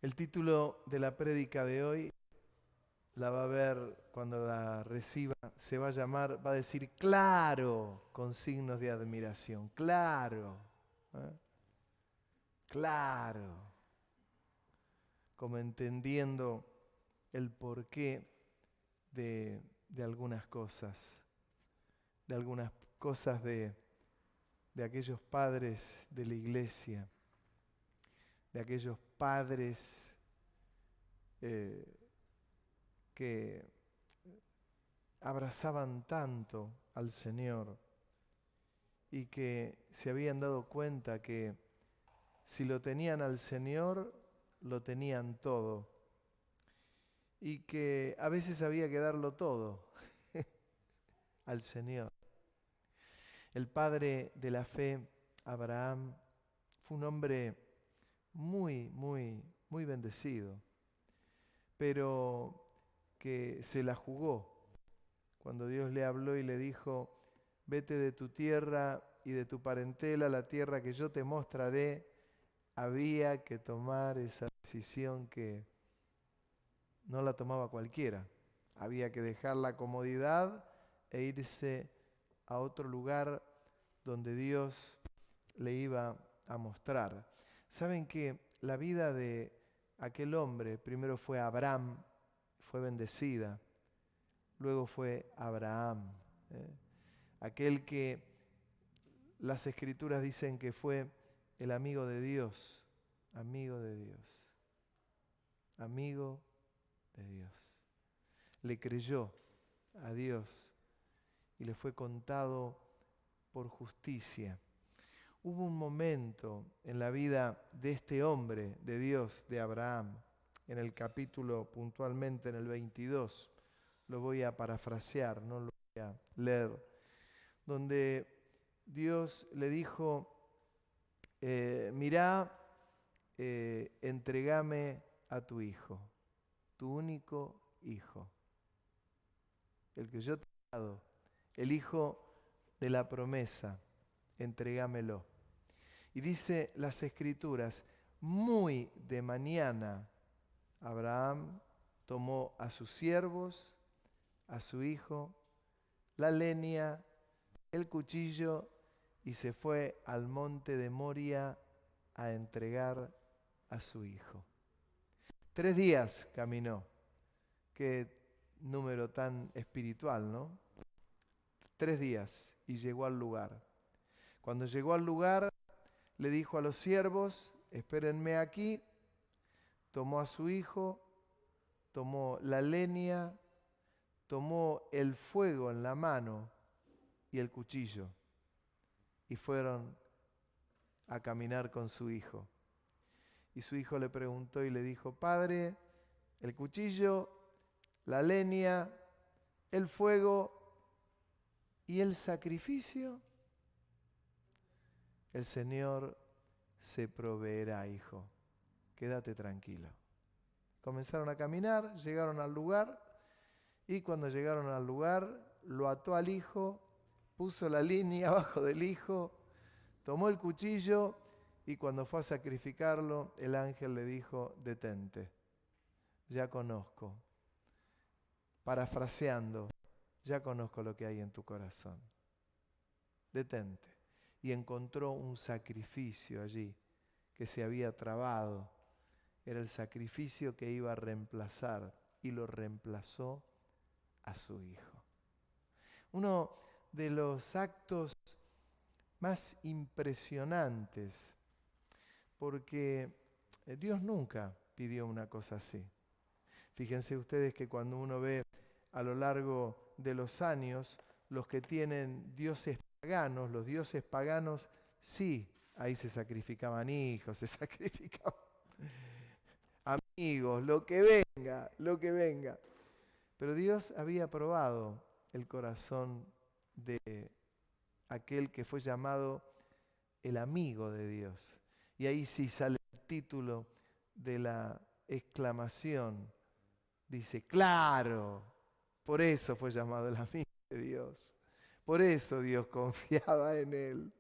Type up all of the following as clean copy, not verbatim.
El título de la prédica de hoy la va a ver cuando la reciba, se va a llamar, va a decir claro, con signos de admiración, claro, ¿eh? Claro, como entendiendo el porqué de algunas cosas, de aquellos padres de la iglesia, de aquellos padres que abrazaban tanto al Señor y que se habían dado cuenta que si lo tenían al Señor, lo tenían todo. Y que a veces había que darlo todo al Señor. El padre de la fe, Abraham, fue un hombre muy, muy, muy bendecido, pero que se la jugó cuando Dios le habló y le dijo: vete de tu tierra y de tu parentela a la tierra que yo te mostraré. Había que tomar esa decisión que no la tomaba cualquiera. Había que dejar la comodidad e irse a otro lugar donde Dios le iba a mostrar. ¿Saben que la vida de aquel hombre primero fue Abraham, fue bendecida, luego fue Abraham, aquel que las Escrituras dicen que fue el amigo de Dios, amigo de Dios, amigo de Dios. Le creyó a Dios y le fue contado por justicia. Hubo un momento en la vida de este hombre de Dios, de Abraham, en el capítulo puntualmente en el 22, lo voy a parafrasear, no lo voy a leer, donde Dios le dijo: mirá, entregame a tu hijo, tu único hijo, el que yo te he dado, el hijo de la promesa, entregámelo. Y dice las Escrituras, muy de mañana Abraham tomó a sus siervos, a su hijo, la leña, el cuchillo y se fue al monte de Moria a entregar a su hijo. 3 días caminó. Qué número tan espiritual, ¿no? 3 días y llegó al lugar. Cuando llegó al lugar, le dijo a los siervos: espérenme aquí. Tomó a su hijo, tomó la leña, tomó el fuego en la mano y el cuchillo, y fueron a caminar con su hijo. Y su hijo le preguntó y le dijo: Padre, el cuchillo, la leña, el fuego y el sacrificio. El Señor se proveerá, hijo. Quédate tranquilo. Comenzaron a caminar, llegaron al lugar, y cuando llegaron al lugar, lo ató al hijo, puso la línea abajo del hijo, tomó el cuchillo, y cuando fue a sacrificarlo, el ángel le dijo: detente, ya conozco. Parafraseando, ya conozco lo que hay en tu corazón. Detente. Y encontró un sacrificio allí que se había trabado. Era el sacrificio que iba a reemplazar, y lo reemplazó a su hijo. Uno de los actos más impresionantes, porque Dios nunca pidió una cosa así. Fíjense ustedes que cuando uno ve a lo largo de los años, los que tienen dioses paganos, los dioses paganos, sí, ahí se sacrificaban hijos, se sacrificaban amigos, lo que venga, lo que venga. Pero Dios había probado el corazón de aquel que fue llamado el amigo de Dios. Y ahí sí sale el título de la exclamación. Dice, claro, por eso fue llamado el amigo de Dios. Por eso Dios confiaba en él.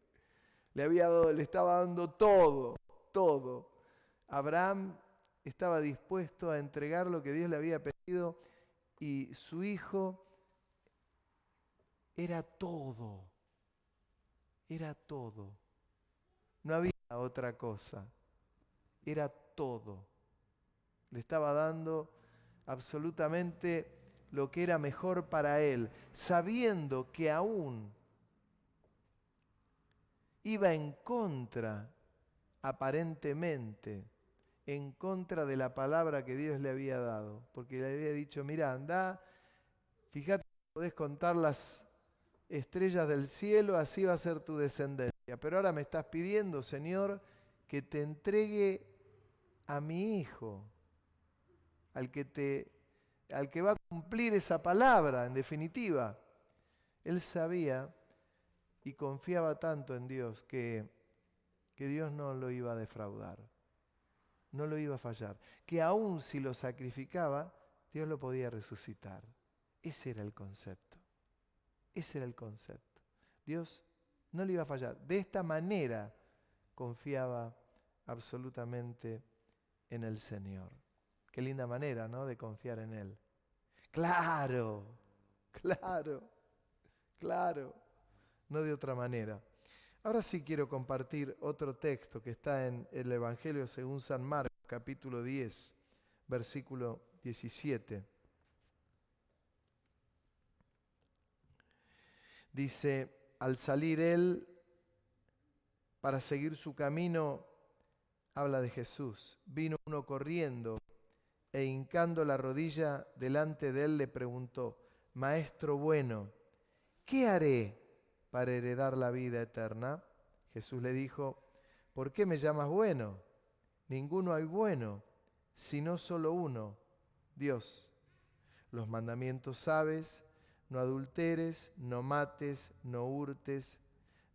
Le estaba dando todo, todo. Abraham estaba dispuesto a entregar lo que Dios le había pedido y su hijo era todo, era todo. No había otra cosa, era todo. Le estaba dando absolutamente lo que era mejor para él, sabiendo que aún iba en contra, aparentemente, en contra de la palabra que Dios le había dado, porque le había dicho, mira, anda, fíjate, podés contar las estrellas del cielo, así va a ser tu descendencia. Pero ahora me estás pidiendo, Señor, que te entregue a mi hijo, al que va a cumplir esa palabra, en definitiva. Él sabía y confiaba tanto en Dios que Dios no lo iba a defraudar, no lo iba a fallar, que aún si lo sacrificaba, Dios lo podía resucitar. Ese era el concepto, ese era el concepto. Dios no le iba a fallar. De esta manera confiaba absolutamente en el Señor. Qué linda manera, ¿no?, de confiar en Él. Claro, claro, claro, no de otra manera. Ahora sí quiero compartir otro texto que está en el Evangelio según San Marcos, capítulo 10, versículo 17. Dice, al salir él para seguir su camino, habla de Jesús. Vino uno corriendo e hincando la rodilla delante de él le preguntó, Maestro bueno, ¿qué haré para heredar la vida eterna? Jesús le dijo, ¿por qué me llamas bueno? Ninguno hay bueno, sino solo uno, Dios. Los mandamientos sabes, no adulteres, no mates, no hurtes,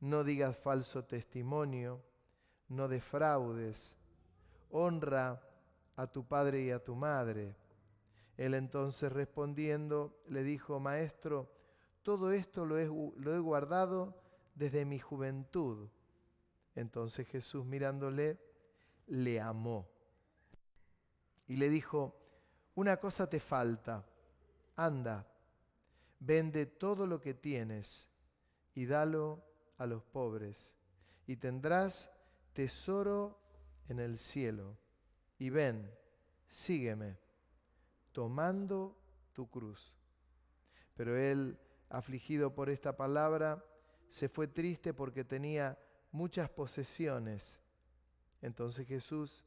no digas falso testimonio, no defraudes, honra a tu padre y a tu madre. Él entonces respondiendo le dijo, Maestro, todo esto lo he guardado desde mi juventud. Entonces Jesús mirándole, le amó y le dijo, una cosa te falta, anda, vende todo lo que tienes y dalo a los pobres, y tendrás tesoro en el cielo. Y ven, sígueme, tomando tu cruz. Pero él, afligido por esta palabra, se fue triste porque tenía muchas posesiones. Entonces Jesús,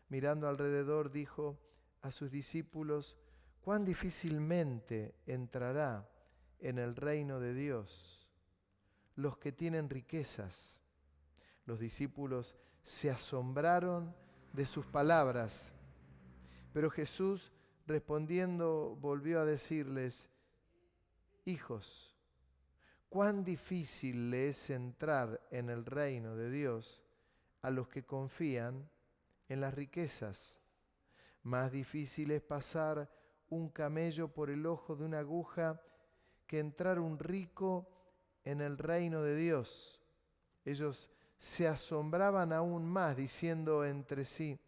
mirando alrededor, dijo a sus discípulos, cuán difícilmente entrará en el reino de Dios los que tienen riquezas. Los discípulos se asombraron de sus palabras, pero Jesús respondiendo volvió a decirles, hijos, cuán difícil le es entrar en el reino de Dios a los que confían en las riquezas. Más difícil es pasar un camello por el ojo de una aguja que entrar un rico en el reino de Dios. Ellos se asombraban aún más, diciendo entre sí,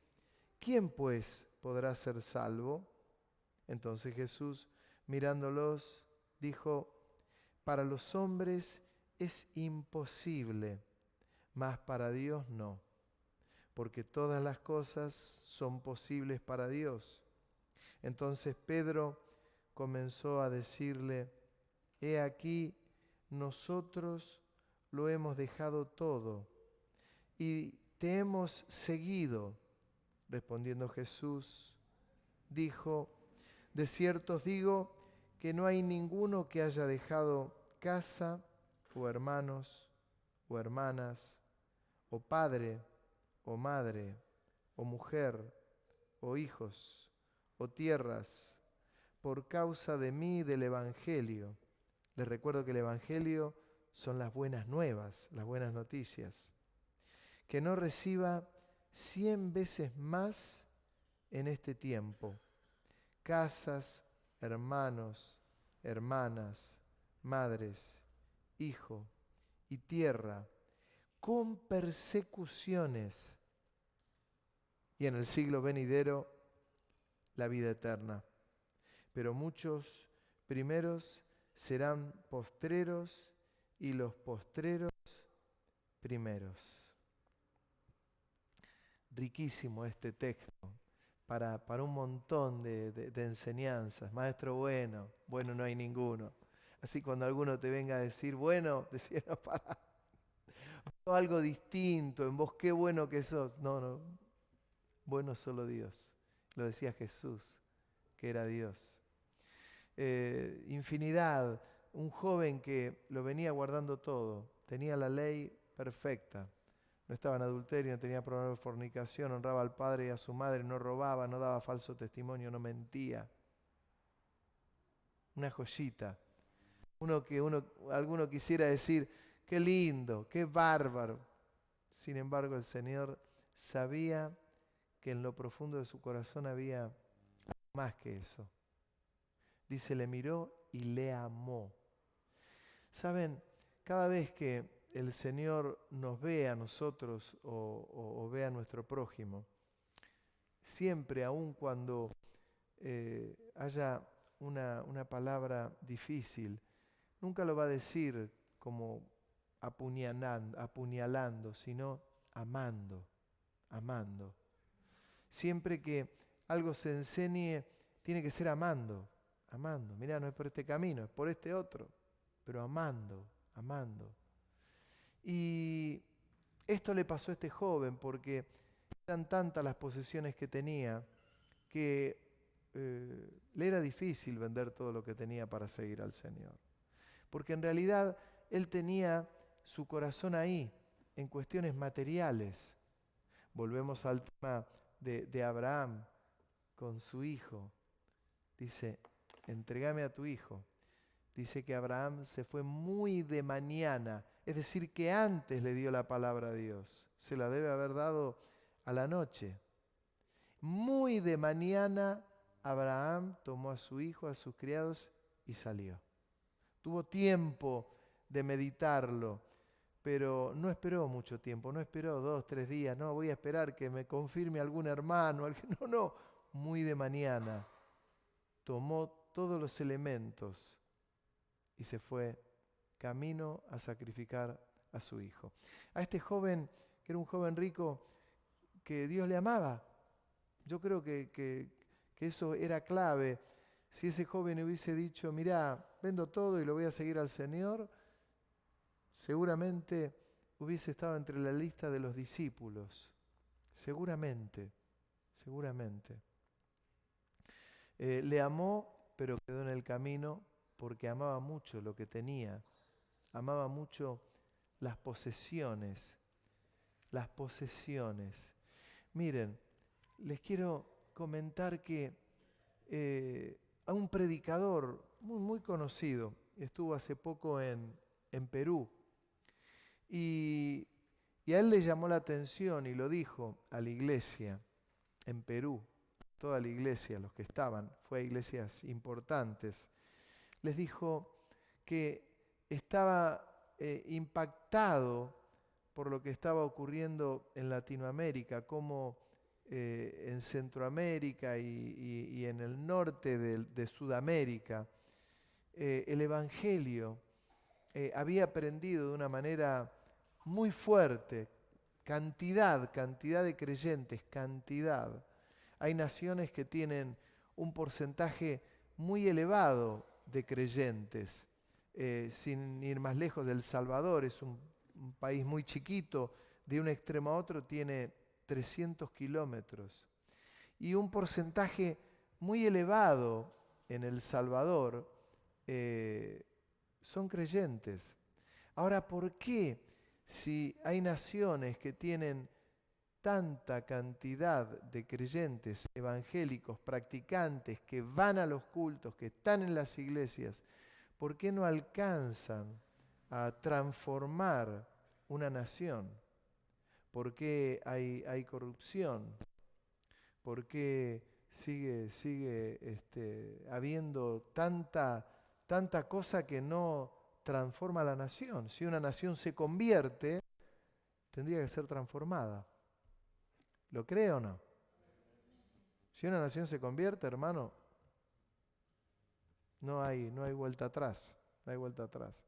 ¿quién pues podrá ser salvo? Entonces Jesús, mirándolos, dijo, para los hombres es imposible, mas para Dios no, porque todas las cosas son posibles para Dios. Entonces Pedro comenzó a decirle, he aquí, nosotros lo hemos dejado todo y te hemos seguido. Respondiendo Jesús, dijo, de cierto os digo que no hay ninguno que haya dejado casa o hermanos o hermanas o padre o madre o mujer o hijos o tierras por causa de mí y del Evangelio. Les recuerdo que el Evangelio son las buenas nuevas, las buenas noticias. Que no reciba 100 veces más en este tiempo. Casas, hermanos, hermanas, madres, hijo y tierra, con persecuciones. Y en el siglo venidero la vida eterna. Pero muchos primeros serán postreros y los postreros primeros. Riquísimo este texto para un montón de enseñanzas. Maestro bueno, bueno no hay ninguno. Así cuando alguno te venga a decir, bueno, decía, no, para, algo distinto, en vos qué bueno que sos. No, no, bueno solo Dios. Lo decía Jesús, que era Dios. Infinidad, un joven que lo venía guardando todo, tenía la ley perfecta. No estaba en adulterio, no tenía problema de fornicación, honraba al padre y a su madre, no robaba, no daba falso testimonio, no mentía. Una joyita. Alguno quisiera decir, qué lindo, qué bárbaro. Sin embargo, el Señor sabía que en lo profundo de su corazón había más que eso. Dice, le miró y le amó. ¿Saben? Cada vez que el Señor nos ve a nosotros o ve a nuestro prójimo, siempre, aun cuando haya una palabra difícil, nunca lo va a decir como apuñalando, sino amando, amando. Siempre que algo se enseñe, tiene que ser amando, amando. Mirá, no es por este camino, es por este otro, pero amando, amando. Y esto le pasó a este joven porque eran tantas las posesiones que tenía que le era difícil vender todo lo que tenía para seguir al Señor. Porque en realidad él tenía su corazón ahí, en cuestiones materiales. Volvemos al tema de Abraham con su hijo. Dice, entregame a tu hijo. Dice que Abraham se fue muy de mañana, es decir, que antes le dio la palabra a Dios. Se la debe haber dado a la noche. Muy de mañana Abraham tomó a su hijo, a sus criados y salió. Tuvo tiempo de meditarlo, pero no esperó mucho tiempo, no esperó 2, 3 días, no, voy a esperar que me confirme algún hermano. No, muy de mañana tomó todos los elementos y se fue camino a sacrificar a su hijo. A este joven, que era un joven rico, que Dios le amaba. Yo creo que eso era clave. Si ese joven hubiese dicho, mirá, vendo todo y lo voy a seguir al Señor, seguramente hubiese estado entre la lista de los discípulos. Seguramente, seguramente. Le amó, pero quedó en el camino porque amaba mucho lo que tenía. Amaba mucho las posesiones. Las posesiones. Miren, les quiero comentar que a un predicador muy conocido, estuvo hace poco en Perú, y a él le llamó la atención y lo dijo a la iglesia en Perú, toda la iglesia, los que estaban, fue a iglesias importantes, les dijo que estaba impactado por lo que estaba ocurriendo en Latinoamérica, como en Centroamérica y en el norte de Sudamérica, el Evangelio había aprendido de una manera muy fuerte, cantidad de creyentes, cantidad. Hay naciones que tienen un porcentaje muy elevado de creyentes. Sin ir más lejos, El Salvador es un país muy chiquito, de un extremo a otro tiene 300 kilómetros. Y un porcentaje muy elevado en El Salvador son creyentes. Ahora, ¿por qué si hay naciones que tienen tanta cantidad de creyentes evangélicos, practicantes, que van a los cultos, que están en las iglesias, por qué no alcanzan a transformar una nación? ¿Por qué hay corrupción? ¿Por qué sigue habiendo tanta cosa que no transforma la nación? Si una nación se convierte, tendría que ser transformada. ¿Lo cree o no? Si una nación se convierte, hermano, no hay vuelta atrás, no hay vuelta atrás.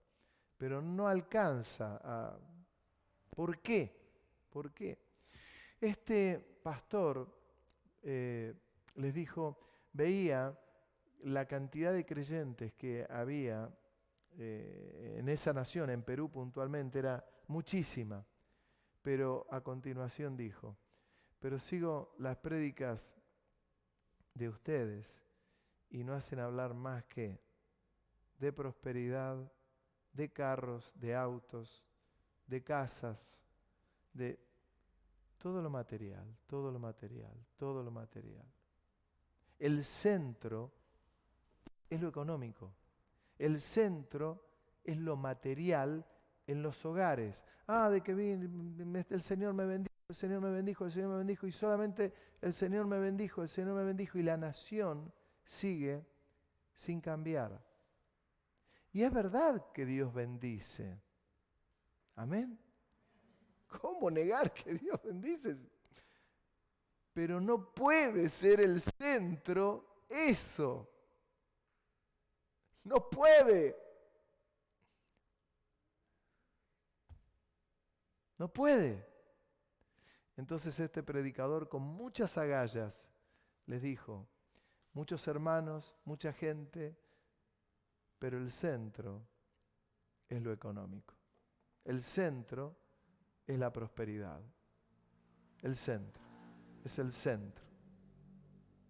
Pero no alcanza a... ¿Por qué? ¿Por qué? Este pastor les dijo, veía la cantidad de creyentes que había en esa nación, en Perú puntualmente, era muchísima. Pero a continuación dijo, pero sigo las prédicas de ustedes y no hacen hablar más que de prosperidad, de carros, de autos, de casas, de todo lo material, todo lo material, todo lo material. El centro es lo económico. El centro es lo material en los hogares. De que el Señor me bendijo, el Señor me bendijo, el Señor me bendijo, y solamente el Señor me bendijo, el Señor me bendijo, y la nación sigue sin cambiar. Y es verdad que Dios bendice. Amén. ¿Cómo negar que Dios bendice? Pero no puede ser el centro eso. No puede. No puede. Entonces este predicador con muchas agallas les dijo, muchos hermanos, mucha gente, pero el centro es lo económico. El centro es la prosperidad. El centro. Es el centro.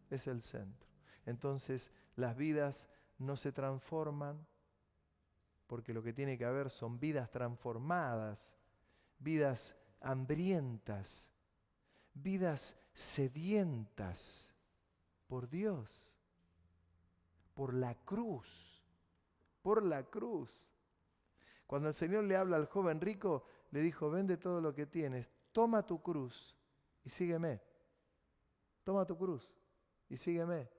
Es el centro. Entonces las vidas no se transforman porque lo que tiene que haber son vidas transformadas, vidas hambrientas, vidas sedientas por Dios, por la cruz, por la cruz. Cuando el Señor le habla al joven rico, le dijo, vende todo lo que tienes, toma tu cruz y sígueme. Toma tu cruz y sígueme.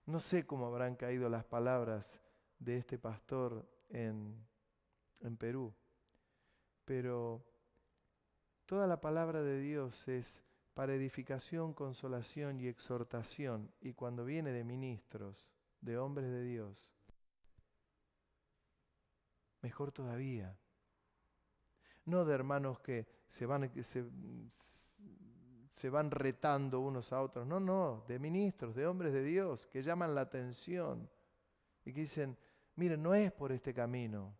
No sé cómo habrán caído las palabras de este pastor en Perú, pero toda la palabra de Dios es para edificación, consolación y exhortación, y cuando viene de ministros, de hombres de Dios, mejor todavía. No de hermanos que se van retando unos a otros, no, de ministros, de hombres de Dios que llaman la atención y que dicen, miren, no es por este camino.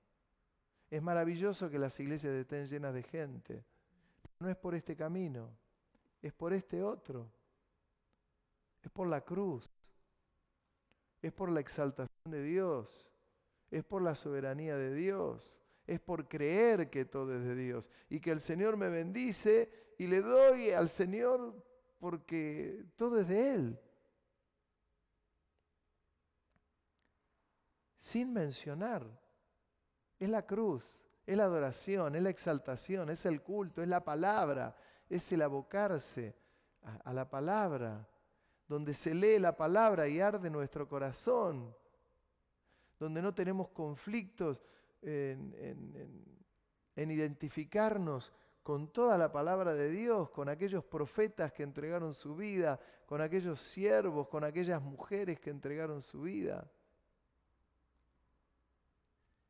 Es maravilloso que las iglesias estén llenas de gente, no es por este camino, es por este otro, es por la cruz, es por la exaltación de Dios, es por la soberanía de Dios, es por creer que todo es de Dios y que el Señor me bendice y le doy al Señor porque todo es de Él. Sin mencionar, es la cruz, es la adoración, es la exaltación, es el culto, es la palabra, es el abocarse a la palabra, donde se lee la palabra y arde nuestro corazón, donde no tenemos conflictos en identificarnos con toda la palabra de Dios, con aquellos profetas que entregaron su vida, con aquellos siervos, con aquellas mujeres que entregaron su vida.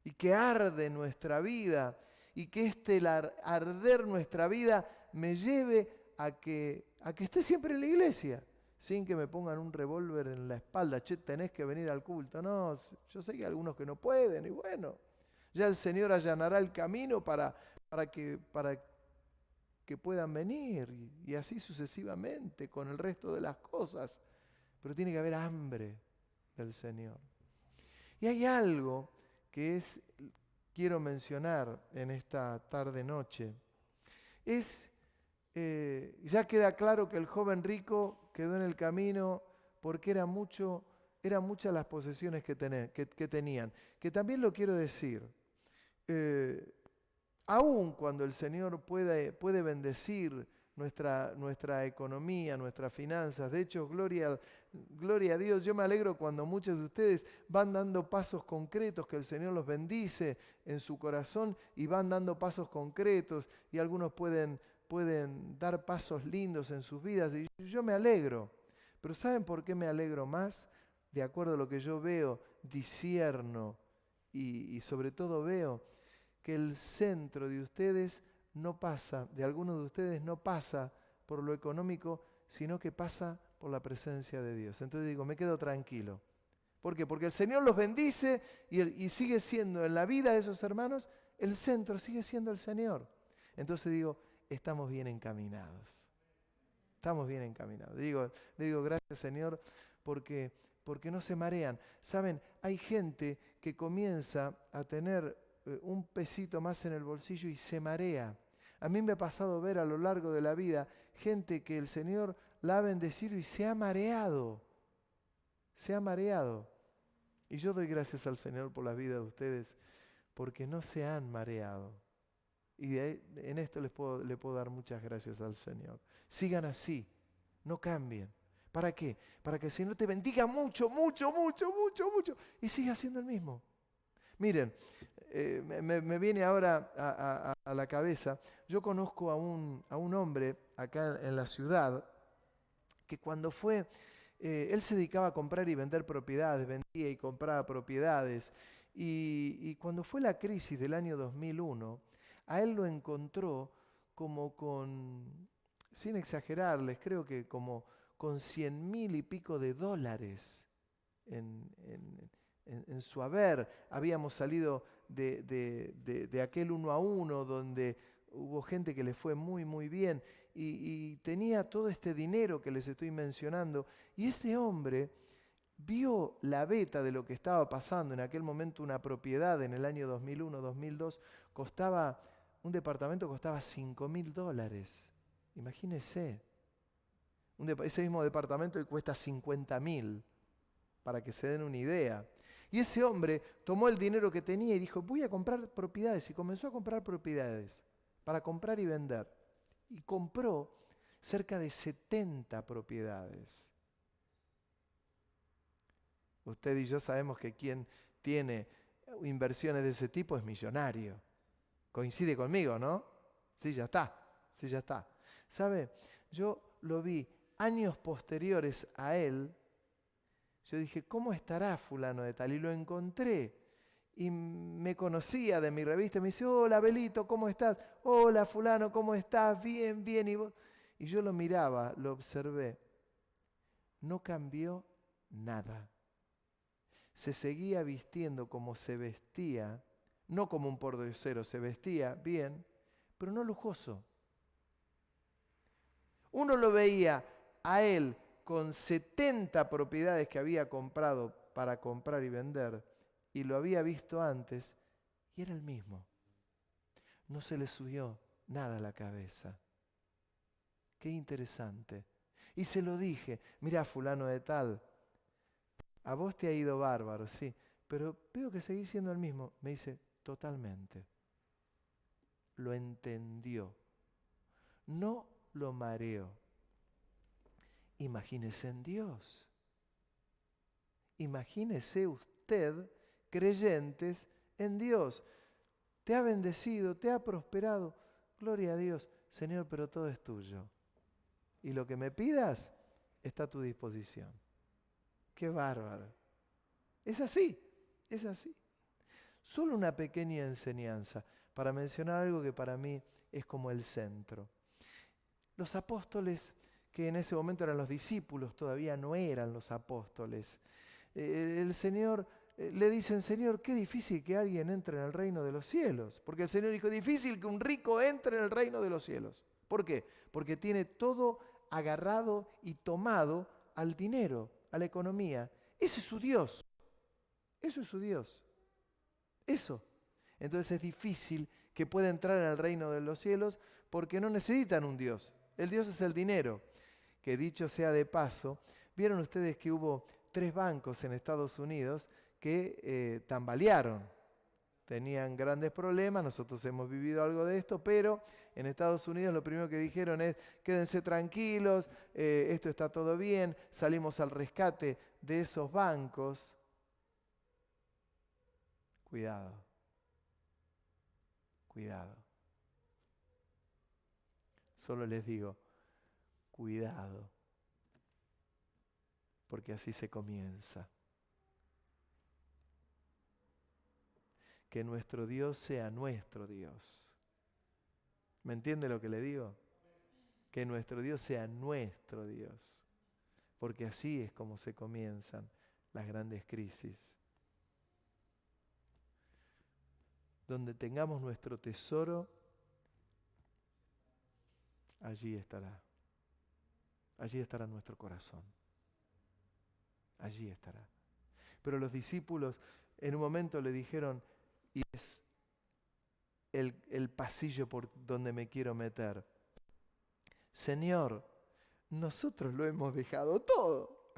Y que arde nuestra vida, y que arder nuestra vida me lleve a que esté siempre en la iglesia, sin que me pongan un revólver en la espalda, che, tenés que venir al culto. No, yo sé que hay algunos que no pueden, y bueno, ya el Señor allanará el camino para que puedan venir, y así sucesivamente con el resto de las cosas. Pero tiene que haber hambre del Señor. Y hay algo que quiero mencionar en esta tarde-noche. Ya queda claro que el joven rico quedó en el camino porque eran muchas las posesiones que tenían. Que también lo quiero decir, aun cuando el Señor puede bendecir nuestra economía, nuestras finanzas. De hecho, gloria a Dios, yo me alegro cuando muchos de ustedes van dando pasos concretos, que el Señor los bendice en su corazón y van dando pasos concretos y algunos pueden dar pasos lindos en sus vidas y yo me alegro. Pero ¿saben por qué me alegro más? De acuerdo a lo que yo veo, discierno y sobre todo veo que el centro de ustedes no pasa, de algunos de ustedes no pasa por lo económico, sino que pasa por la presencia de Dios. Entonces digo, me quedo tranquilo. ¿Por qué? Porque el Señor los bendice y sigue siendo en la vida de esos hermanos, el centro sigue siendo el Señor. Entonces digo, estamos bien encaminados. Estamos bien encaminados. Le digo, gracias Señor, porque no se marean. Saben, hay gente que comienza a tener un pesito más en el bolsillo y se marea. A mí me ha pasado ver a lo largo de la vida gente que el Señor la ha bendecido y se ha mareado. Se ha mareado. Y yo doy gracias al Señor por la vida de ustedes porque no se han mareado. Y en esto le puedo dar muchas gracias al Señor. Sigan así, no cambien. ¿Para qué? Para que el Señor te bendiga mucho, mucho, mucho, mucho, mucho. Y siga siendo el mismo. Miren, me viene ahora a la cabeza, yo conozco a un hombre acá en la ciudad que cuando fue, él se dedicaba a comprar y vender propiedades, vendía y compraba propiedades, y cuando fue la crisis del año 2001, a él lo encontró como sin exagerarles, creo que como con 100,000 y pico de dólares en su haber. Habíamos salido de aquel 1 a 1 donde hubo gente que le fue muy, muy bien y tenía todo este dinero que les estoy mencionando. Y este hombre vio la beta de lo que estaba pasando. En aquel momento una propiedad en el año 2001, 2002, un departamento costaba $5,000. Imagínense. Ese mismo departamento hoy cuesta 50,000, para que se den una idea. Y ese hombre tomó el dinero que tenía y dijo, voy a comprar propiedades. Y comenzó a comprar propiedades para comprar y vender. Y compró cerca de 70 propiedades. Usted y yo sabemos que quien tiene inversiones de ese tipo es millonario. Coincide conmigo, ¿no? Sí, ya está. Sí, ya está. ¿Sabe? Yo lo vi años posteriores a él. Yo dije, ¿cómo estará fulano de tal? Y lo encontré. Y me conocía de mi revista. Me dice, hola, Belito, ¿cómo estás? Hola, fulano, ¿cómo estás? Bien, bien. Y yo lo miraba, lo observé. No cambió nada. Se seguía vistiendo como se vestía, no como un pordiosero, se vestía bien, pero no lujoso. Uno lo veía a él con 70 propiedades que había comprado para comprar y vender, y lo había visto antes, y era el mismo. No se le subió nada a la cabeza. Qué interesante. Y se lo dije, mira, fulano de tal, a vos te ha ido bárbaro, sí, pero veo que seguís siendo el mismo. Me dice, totalmente. Lo entendió. No lo mareó. Imagínese en Dios. Imagínese usted, creyentes en Dios. Te ha bendecido, te ha prosperado. Gloria a Dios. Señor, pero todo es tuyo. Y lo que me pidas está a tu disposición. ¡Qué bárbaro! Es así, es así. Solo una pequeña enseñanza para mencionar algo que para mí es como el centro. Los apóstoles, que en ese momento eran los discípulos, todavía no eran los apóstoles. El Señor, le dicen, Señor, qué difícil que alguien entre en el reino de los cielos. Porque el Señor dijo, difícil que un rico entre en el reino de los cielos. ¿Por qué? Porque tiene todo agarrado y tomado al dinero, a la economía. Ese es su Dios. Eso es su Dios. Eso. Entonces es difícil que pueda entrar en el reino de los cielos porque no necesitan un Dios. El Dios es el dinero. Que dicho sea de paso, vieron ustedes que hubo 3 bancos en Estados Unidos que tambalearon. tenían grandes problemas, nosotros hemos vivido algo de esto, pero en Estados Unidos lo primero que dijeron es, quédense tranquilos, esto está todo bien, salimos al rescate de esos bancos. Cuidado, cuidado. Solo les digo, cuidado, porque así se comienza. Que nuestro Dios sea nuestro Dios. ¿Me entiende lo que le digo? Que nuestro Dios sea nuestro Dios. Porque así es como se comienzan las grandes crisis. Donde tengamos nuestro tesoro, allí estará. Allí estará nuestro corazón. Allí estará. Pero los discípulos en un momento le dijeron, y es el pasillo por donde me quiero meter. Señor, nosotros lo hemos dejado todo.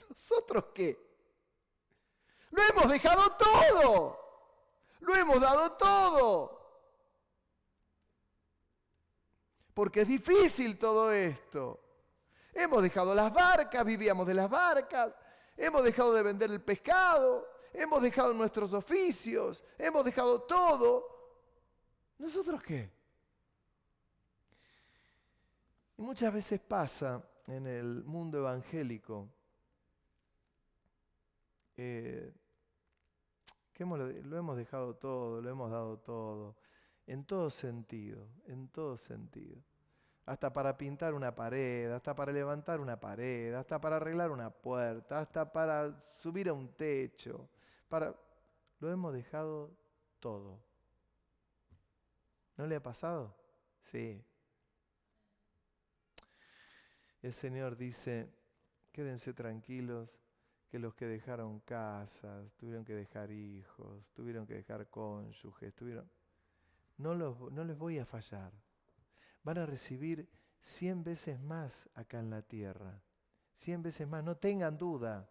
¿Nosotros qué? ¡Lo hemos dejado todo! ¡Lo hemos dado todo! Porque es difícil todo esto. Hemos dejado las barcas, vivíamos de las barcas, hemos dejado de vender el pescado, hemos dejado nuestros oficios, hemos dejado todo. ¿Nosotros qué? Y muchas veces pasa en el mundo evangélico que lo hemos dejado todo, lo hemos dado todo, en todo sentido, en todo sentido. Hasta para pintar una pared, hasta para levantar una pared, hasta para arreglar una puerta, hasta para subir a un techo. Lo hemos dejado todo. ¿No le ha pasado? Sí. El Señor dice, quédense tranquilos, que los que dejaron casas, tuvieron que dejar hijos, tuvieron que dejar cónyuges, no les voy a fallar. Van a recibir 100 veces más acá en la tierra. 100 veces más, no tengan duda.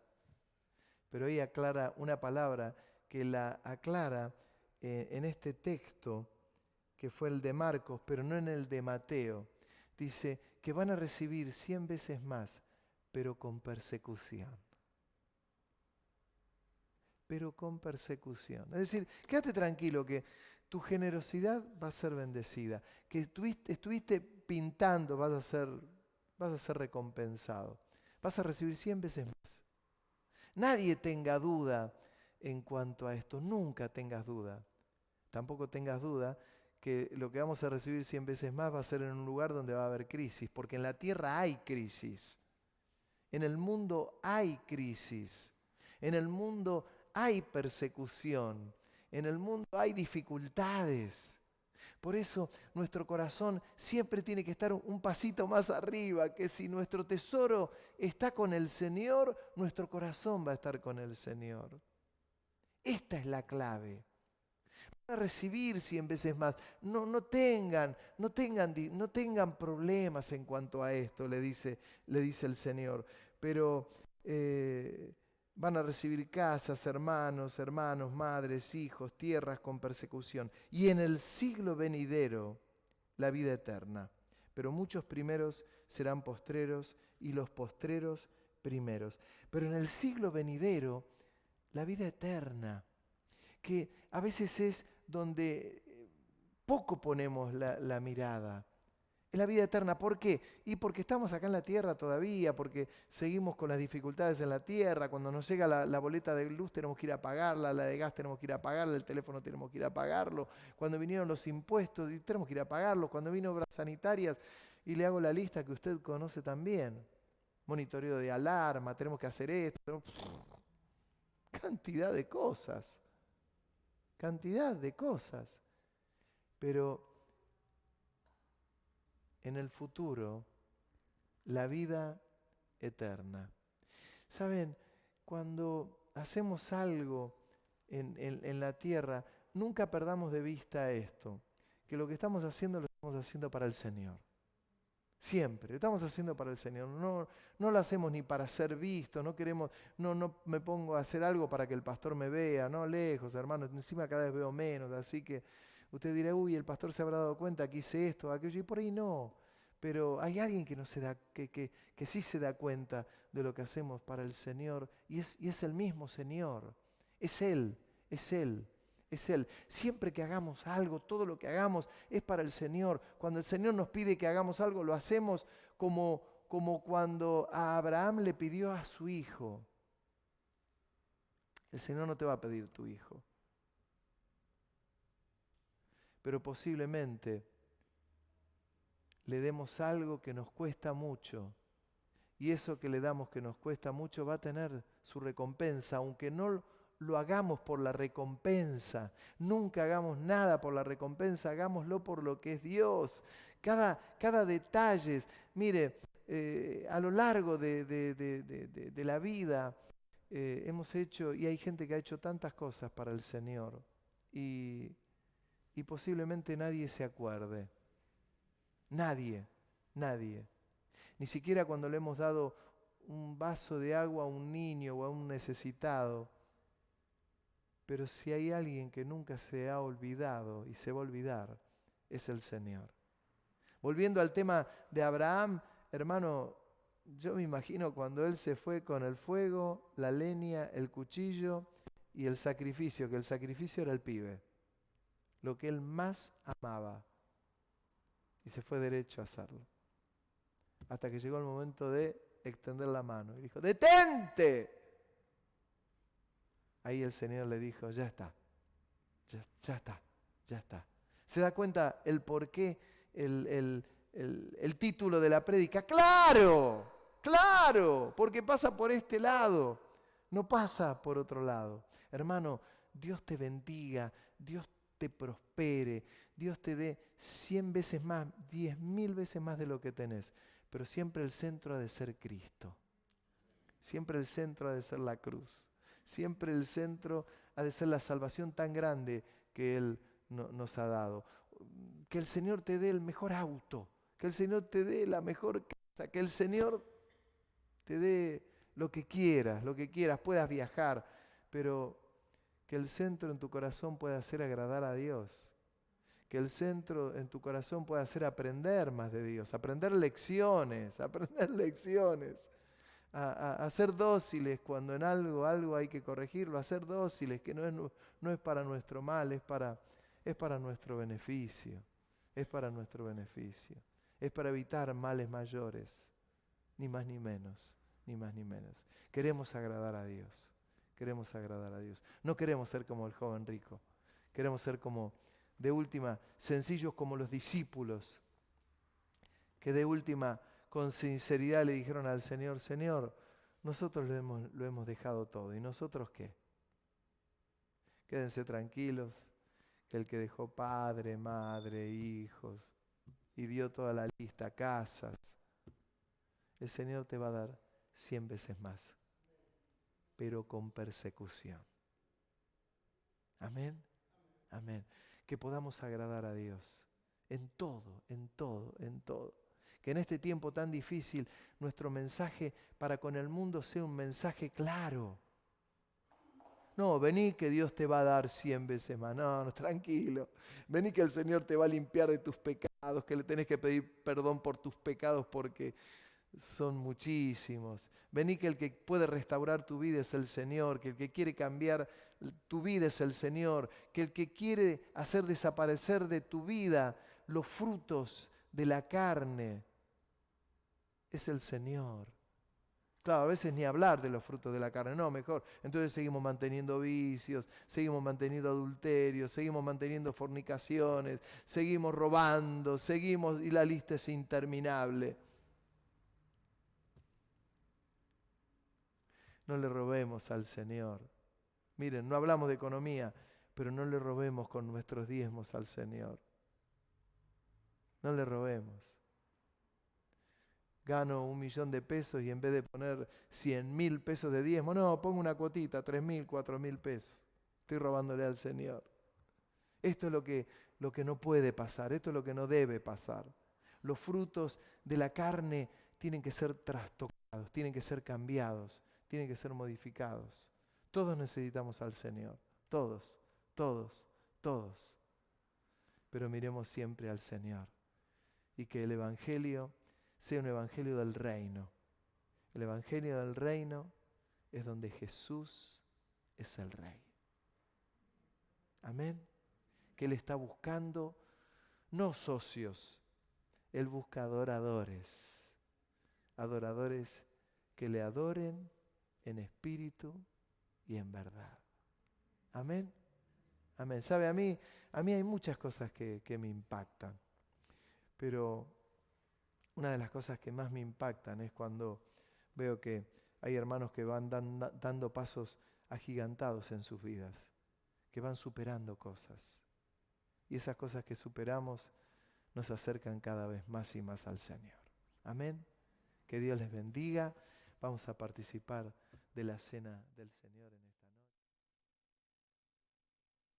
Pero ahí aclara una palabra que la aclara en este texto, que fue el de Marcos, pero no en el de Mateo. Dice que van a recibir 100 veces más, pero con persecución. Pero con persecución. Es decir, quédate tranquilo que tu generosidad va a ser bendecida. Que estuviste pintando, vas a ser recompensado. Vas a recibir 100 veces más. Nadie tenga duda en cuanto a esto. Nunca tengas duda. Tampoco tengas duda que lo que vamos a recibir 100 veces más va a ser en un lugar donde va a haber crisis. Porque en la tierra hay crisis. En el mundo hay crisis. En el mundo hay persecución. En el mundo hay dificultades. Por eso nuestro corazón siempre tiene que estar un pasito más arriba, que si nuestro tesoro está con el Señor, nuestro corazón va a estar con el Señor. Esta es la clave. Van a recibir 100 veces más. No tengan problemas en cuanto a esto, le dice el Señor. Pero van a recibir casas, hermanos, madres, hijos, tierras con persecución. Y en el siglo venidero, la vida eterna. Pero muchos primeros serán postreros y los postreros primeros. Pero en el siglo venidero, la vida eterna, que a veces es donde poco ponemos la mirada. Es la vida eterna. ¿Por qué? Y porque estamos acá en la tierra todavía, porque seguimos con las dificultades en la tierra. Cuando nos llega la boleta de luz tenemos que ir a pagarla, la de gas tenemos que ir a pagarla, el teléfono tenemos que ir a pagarlo. Cuando vinieron los impuestos tenemos que ir a pagarlos. Cuando vino obras sanitarias, y le hago la lista que usted conoce también. Monitoreo de alarma, tenemos que hacer esto. Cantidad de cosas. Cantidad de cosas. Pero en el futuro, la vida eterna. ¿Saben? Cuando hacemos algo en la tierra, nunca perdamos de vista esto, que lo que estamos haciendo lo estamos haciendo para el Señor. Siempre. Lo estamos haciendo para el Señor. No lo hacemos ni para ser visto. No queremos, no me pongo a hacer algo para que el pastor me vea. No, lejos, hermano. Encima cada vez veo menos. Así que usted dirá, uy, el pastor se habrá dado cuenta que hice esto, aquello. Y por ahí no. Pero hay alguien que no se da, que sí se da cuenta de lo que hacemos para el Señor. Y es el mismo Señor. Es Él, es Él. Es Él. Siempre que hagamos algo, todo lo que hagamos es para el Señor. Cuando el Señor nos pide que hagamos algo, lo hacemos como cuando a Abraham le pidió a su hijo. El Señor no te va a pedir tu hijo. Pero posiblemente le demos algo que nos cuesta mucho. Y eso que le damos que nos cuesta mucho va a tener su recompensa, aunque no lo hagamos por la recompensa. Nunca hagamos nada por la recompensa, hagámoslo por lo que es Dios. Cada detalle, mire, a lo largo de la vida hemos hecho, y hay gente que ha hecho tantas cosas para el Señor, y posiblemente nadie se acuerde. Nadie. Ni siquiera cuando le hemos dado un vaso de agua a un niño o a un necesitado. Pero si hay alguien que nunca se ha olvidado y se va a olvidar, es el Señor. Volviendo al tema de Abraham, hermano, yo me imagino cuando él se fue con el fuego, la leña, el cuchillo y el sacrificio, que el sacrificio era el pibe, lo que él más amaba, y se fue derecho a hacerlo. Hasta que llegó el momento de extender la mano y dijo, ¡detente! Ahí el Señor le dijo, ya está. ¿Se da cuenta el por qué el título de la prédica? ¡Claro! Porque pasa por este lado, no pasa por otro lado. Hermano, Dios te bendiga, Dios te prospere, Dios te dé 100 veces más, 10.000 veces más de lo que tenés. Pero siempre el centro ha de ser Cristo. Siempre el centro ha de ser la cruz. Siempre el centro ha de ser la salvación tan grande que Él nos ha dado. Que el Señor te dé el mejor auto, que el Señor te dé la mejor casa, que el Señor te dé lo que quieras, puedas viajar, pero que el centro en tu corazón pueda ser agradar a Dios. Que el centro en tu corazón pueda ser aprender más de Dios, aprender lecciones. A ser dóciles cuando en algo hay que corregirlo, a ser dóciles, que no es para nuestro mal, es para nuestro beneficio, es para evitar males mayores, ni más ni menos. Queremos agradar a Dios, no queremos ser como el joven rico, queremos ser como, de última, sencillos como los discípulos, que de última, con sinceridad le dijeron al Señor, Señor, nosotros lo hemos dejado todo. ¿Y nosotros qué? Quédense tranquilos, que el que dejó padre, madre, hijos, y dio toda la lista, casas, el Señor te va a dar 100 veces más, pero con persecución. Amén. Que podamos agradar a Dios en todo. Que en este tiempo tan difícil nuestro mensaje para con el mundo sea un mensaje claro. No, vení que Dios te va a dar 100 veces más. No, tranquilo. Vení que el Señor te va a limpiar de tus pecados, que le tenés que pedir perdón por tus pecados porque son muchísimos. Vení que el que puede restaurar tu vida es el Señor, que el que quiere cambiar tu vida es el Señor, que el que quiere hacer desaparecer de tu vida los frutos de la carne es el Señor. Claro, a veces ni hablar de los frutos de la carne, no, mejor. Entonces seguimos manteniendo vicios, seguimos manteniendo adulterios, seguimos manteniendo fornicaciones, seguimos robando, y la lista es interminable. No le robemos al Señor. Miren, no hablamos de economía, pero no le robemos con nuestros diezmos al Señor. No le robemos. Gano 1.000.000 de pesos y en vez de poner 100.000 pesos de diezmo, no, pongo una cuotita, 3.000, 4.000 pesos. Estoy robándole al Señor. Esto es lo que no puede pasar, esto es lo que no debe pasar. los frutos de la carne tienen que ser trastocados, tienen que ser cambiados, tienen que ser modificados. Todos necesitamos al Señor, todos, todos, todos. Pero miremos siempre al Señor y que el Evangelio sea un Evangelio del reino. El Evangelio del reino es donde Jesús es el Rey. Amén. Que Él está buscando no socios, Él busca adoradores. Adoradores que le adoren en espíritu y en verdad. Amén. Amén. Sabe, a mí hay muchas cosas que me impactan, pero una de las cosas que más me impactan es cuando veo que hay hermanos que van dando pasos agigantados en sus vidas, que van superando cosas. Y esas cosas que superamos nos acercan cada vez más y más al Señor. Amén. Que Dios les bendiga. Vamos a participar de la cena del Señor en